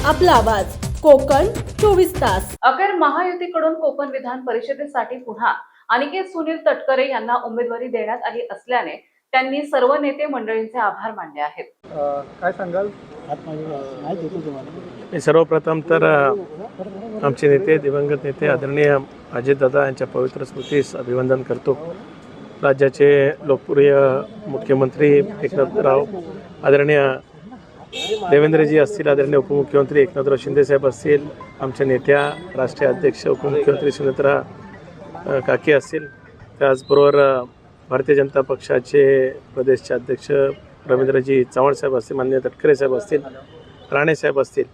आपला आवाज कोकण 24 तास। अखेर महायुतीकडून कोकण विधान परिषदेसाठी पुन्हा अनिकेत सुनील तटकरे यांना उमेदवारी देण्यात आली असल्याने त्यांनी सर्व नेते मंडळींचे आभार मानले आहेत। काय सांगाल? सर्वप्रथम तर आमचे नेते दिवंगत नेते आदरणीय अजितदादा यांच्या पवित्र स्मृतीस अभिवंदन करतो। राज्याचे लोकप्रिय मुख्यमंत्री एकनाथराव आदरणीय देवेंद्रजी असतील, आदरणीय उपमुख्यमंत्री एकनाथराव शिंदे साहेब असतील, आमच्या नेत्या राष्ट्रीय अध्यक्ष उपमुख्यमंत्री सुनेत्रा काकी असतील, त्याचबरोबर भारतीय जनता पक्षाचे प्रदेशचे अध्यक्ष रवींद्रजी चव्हाण साहेब असतील, माननीय तटकरे साहेब असतील, राणे साहेब असतील,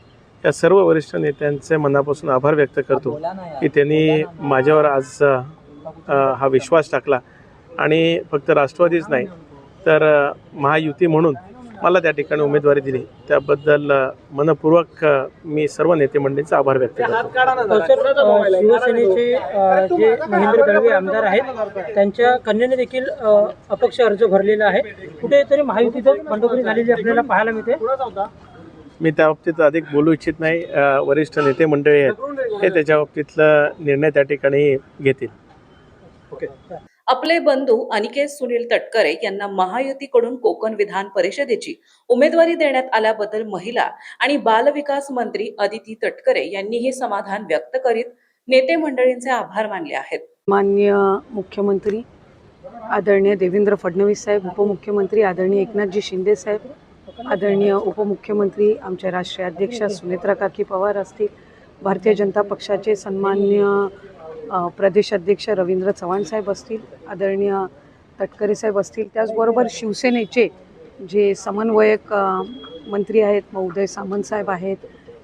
या सर्व वरिष्ठ नेत्यांचे मनापासून आभार व्यक्त करतो की त्यांनी माझ्यावर आज हा विश्वास टाकला आणि फक्त राष्ट्रवादीच नाही तर महायुती म्हणून मला त्या ठिकाणी उमेदवारी दिली, त्याबद्दल मनपूर्वक मी सर्व नेते मंडळींचा आभार व्यक्त करतो। शिवसेनेचे जे महेंद्र दळवे आमदार आहेत त्यांच्या कन्येने देखील अपक्ष अर्ज भरलेला आहे, कुठेतरी महायुतीचं बंडखोरी झालेली आपल्याला पाहायला मिळते। मी त्या बाबतीत अधिक बोलू इच्छित नाही, वरिष्ठ नेते मंडळी आहेत हे त्याच्या बाबतीतला निर्णय त्या ठिकाणी घेतील। आपले बंधू अनिकेत सुनील तटकरे यांना महायुतीकडून कोकण विधान परिषदेची उमेदवारी देण्यात आल्याबद्दल महिला आणि बाल विकास मंत्री अदिती तटकरे यांनीही समाधान व्यक्त करीत नेते मंडळींचे आभार मानले आहेत। माननीय मुख्यमंत्री आदरणीय देवेंद्र फडणवीस साहेब, उपमुख्यमंत्री आदरणीय एकनाथजी शिंदे साहेब, आदरणीय उपमुख्यमंत्री आमच्या राष्ट्रीय अध्यक्षा सुनेत्रा काकी पवार असतील, भारतीय जनता पक्षाचे सन्माननीय प्रदेश अध्यक्ष रवींद्र चव्हाण साहेब असतील, आदरणीय तटकरे साहेब असतील, त्याचबरोबर शिवसेनेचे जे समन्वयक मंत्री आहेत उदय सामंत साहेब आहेत,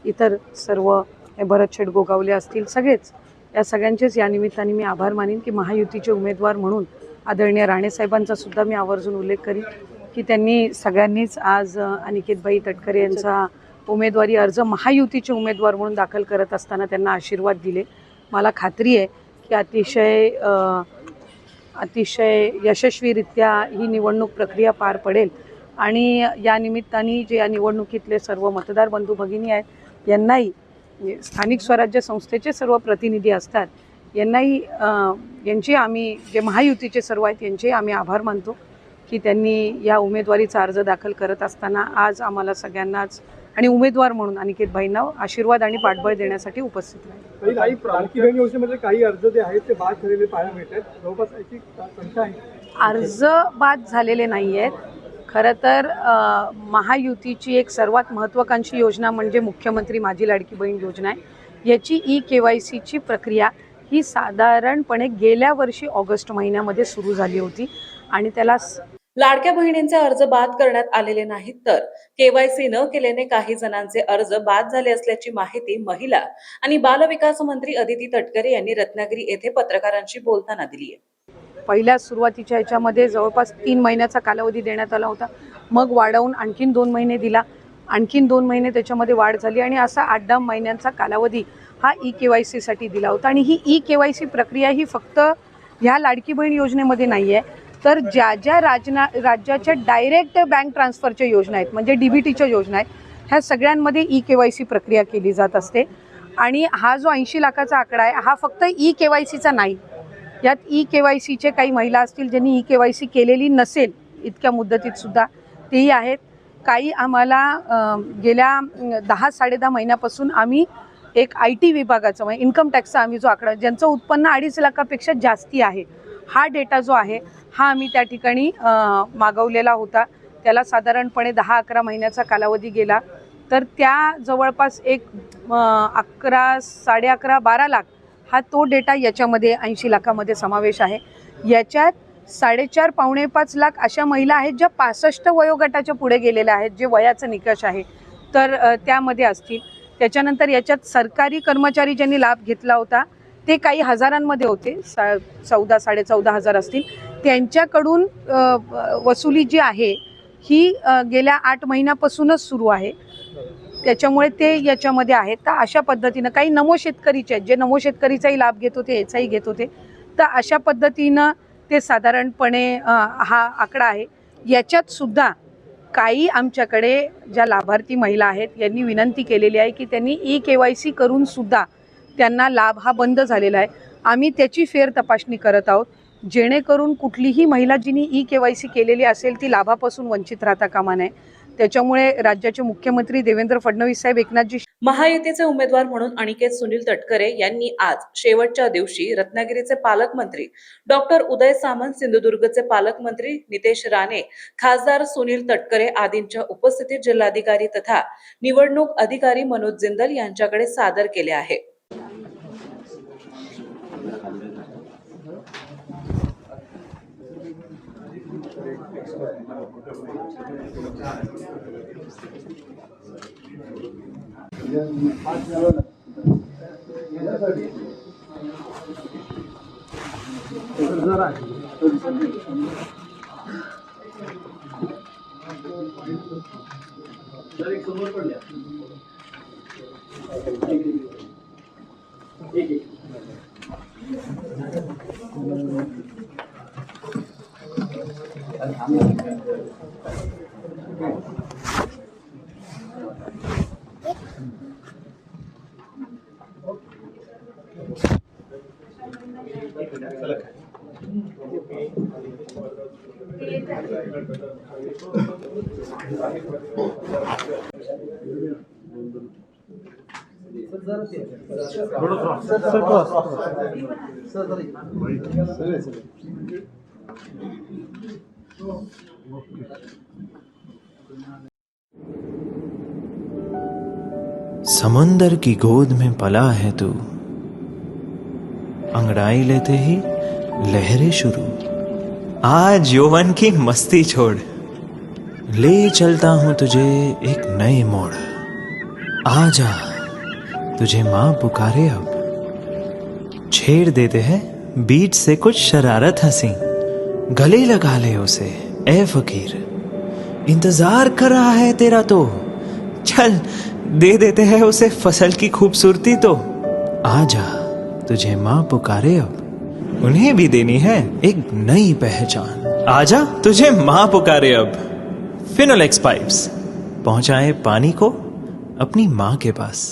इतर सर्व भरत शेठ गोगावले असतील, सगळेच या सगळ्यांचेच या निमित्ताने मी आभार मानेन की महायुतीचे उमेदवार म्हणून आदरणीय राणे साहेबांचा सुद्धा मी आवर्जून उल्लेख करीन की त्यांनी सगळ्यांनीच आज अनिकेतबाई तटकरे यांचा उमेदवारी अर्ज महायुतीचे उमेदवार म्हणून दाखल करत असताना त्यांना आशीर्वाद दिले। मला खात्री आहे की अतिशय यशस्वीरित्या ही निवडणूक प्रक्रिया पार पडेल आणि या निमित्ताने जे या निवडणुकीतले सर्व मतदार बंधू भगिनी आहेत यांनाही, स्थानिक स्वराज्य संस्थेचे सर्व प्रतिनिधी असतात यांनाही, यांचे आम्ही जे महायुतीचे सर्व आहेत यांचे आम्ही आभार मानतो की त्यांनी या उमेदवारीचा अर्ज दाखल करत असताना आज आम्हाला सगळ्यांनाच आणि उमेदवार म्हणून अनिकेतबाईंना आशीर्वाद आणि पाठबळ देण्यासाठी उपस्थित राहिले। काही लाडकी बहीण योजनेमध्ये काही अर्ज जे आहेत ते बाद झालेले पाहायला मिळतात, जवळपास याची संख्या आहे। अर्ज बाद झालेले नाही आहेत। खरं तर महायुतीची एक सर्वात महत्त्वाकांक्षी योजना म्हणजे मुख्यमंत्री माझी लाडकी बहीण योजना आहे। याची KYCची प्रक्रिया ही साधारणपणे गेल्या वर्षी ऑगस्ट महिन्यामध्ये सुरू झाली होती आणि त्याला लाडक्या बहिणींचे अर्ज बाद करण्यात आलेले नाहीत तर KYC न केल्याने काही जणांचे अर्ज बाद झाले असल्याची माहिती महिला आणि बाल विकास मंत्री अदिती तटकरे यांनी रत्नागिरी येथे पत्रकारांशी बोलताना दिली आहे। पहिल्या सुरुवातीच्या याच्यामध्ये जवळपास 3 महिन्याचा कालावधी देण्यात आला होता, मग वाढवून आणखीन 2 महिने दिला, आणखीन 2 महिने त्याच्यामध्ये वाढ झाली आणि असा 8-10 महिन्यांचा कालावधी हा KYC साठी दिला होता। आणि ही KYC प्रक्रिया ही फक्त ह्या लाडकी बहीण योजनेमध्ये नाही आहे, तर ज्या राज्याच्या डायरेक्ट बँक ट्रान्सफरच्या योजना आहेत म्हणजे DBTच्या योजना आहेत, ह्या सगळ्यांमध्ये KYC प्रक्रिया केली जात असते। आणि हा जो 80 लाखाचा आकडा आहे हा फक्त KYCचा नाही, यात KYCचे काही महिला असतील ज्यांनी KYC केलेली नसेल इतक्या मुदतीत सुद्धा तेही आहेत। काही आम्हाला गेल्या 10-10.5 महिन्यापासून आम्ही एक IT विभागाचा म्हणजे इन्कम टॅक्सचा आम्ही जो आकडा, ज्यांचं उत्पन्न 2.5 लाखापेक्षा जास्ती आहे, हा डेटा जो आहे हा आम्ही त्या ठिकाणी मागवलेला होता। त्याला साधारणपणे 10-11 महिन्याचा कालावधी गेला, तर त्या जवळपास एक 11, 11.5, 12 लाख हा तो डेटा याच्यामध्ये 80 लाखामध्ये समावेश आहे। याच्यात 4.5 पावणे 5 लाख अशा महिला आहेत ज्या 65 वयोगटाच्या पुढे गेलेल्या आहेत, जे वयाचा निकष आहे तर त्यामध्ये असतील। त्याच्यानंतर याच्यात सरकारी कर्मचारी ज्यांनी लाभ घेतला होता ते काही हजारांमध्ये होते, 14,000-14,500 हजार असतील, त्यांच्याकडून वसुली जी आहे ही गेल्या 8 महिन्यापासूनच सुरू आहे, त्याच्यामुळे ते याच्यामध्ये आहेत। तर अशा पद्धतीनं काही नमो शेतकरीचे आहेत जे नमो शेतकरीचाही लाभ घेत होते, याचाही घेत होते, तर अशा पद्धतीनं ते साधारणपणे हा आकडा आहे। याच्यात सुद्धा काही आमच्याकडे ज्या लाभार्थी महिला आहेत यांनी विनंती केलेली आहे की त्यांनी EKYC करून सुद्धा त्यांना लाभ हा बंद झालेला आहे. आम्ही त्याची फेर तपासणी करत आहोत, जेणेकरून कुठलीही महिला जिनी EKYC केलेली असेल ती लाभापासून वंचित राहता कामा नये. त्याच्यामुळे राज्याचे मुख्यमंत्री देवेंद्र फडणवीस साहेब, एकनाथजी महायुतीचे उमेदवार म्हणून अनिकेत सुनील तटकरे यांनी आज शेवटच्या दिवशी रत्नागिरीचे पालकमंत्री डॉक्टर उदय सामंत, सिंधुदुर्गचे पालकमंत्री नितेश राणे, खासदार सुनील तटकरे आदींच्या उपस्थितीत जिल्हाधिकारी तथा निवडणूक अधिकारी मनोज जिंदल यांच्याकडे सादर केले आहे. समंदर की गोद में पला है तू, अंगड़ाई लेते ही लहरें शुरू। आज यौवन की मस्ती छोड़, ले चलता हूं तुझे एक नए मोड़। आजा, तुझे माँ पुकारे अब। छेड़ देते हैं बीच से कुछ शरारत हंसी, गले लगा ले उसे ए फकीर। इंतजार कर रहा है तेरा तो, चल दे देते हैं उसे फसल की खूबसूरती तो। आजा, तुझे माँ पुकारे अब, उन्हें भी देनी है एक नई पहचान। आजा, तुझे माँ पुकारे अब। फिनोलेक्स पाइप्स पहुंचाए पानी को अपनी माँ के पास।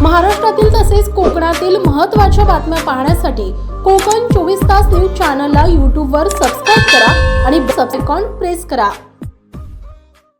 महाराष्ट्रातील तसेच कोकणातील महत्त्वाच्या बातम्या पाहण्यासाठी कोकण 24 तास न्यूज चॅनलला YouTube वर सबस्क्राईब करा आणि बेल आयकॉन प्रेस करा.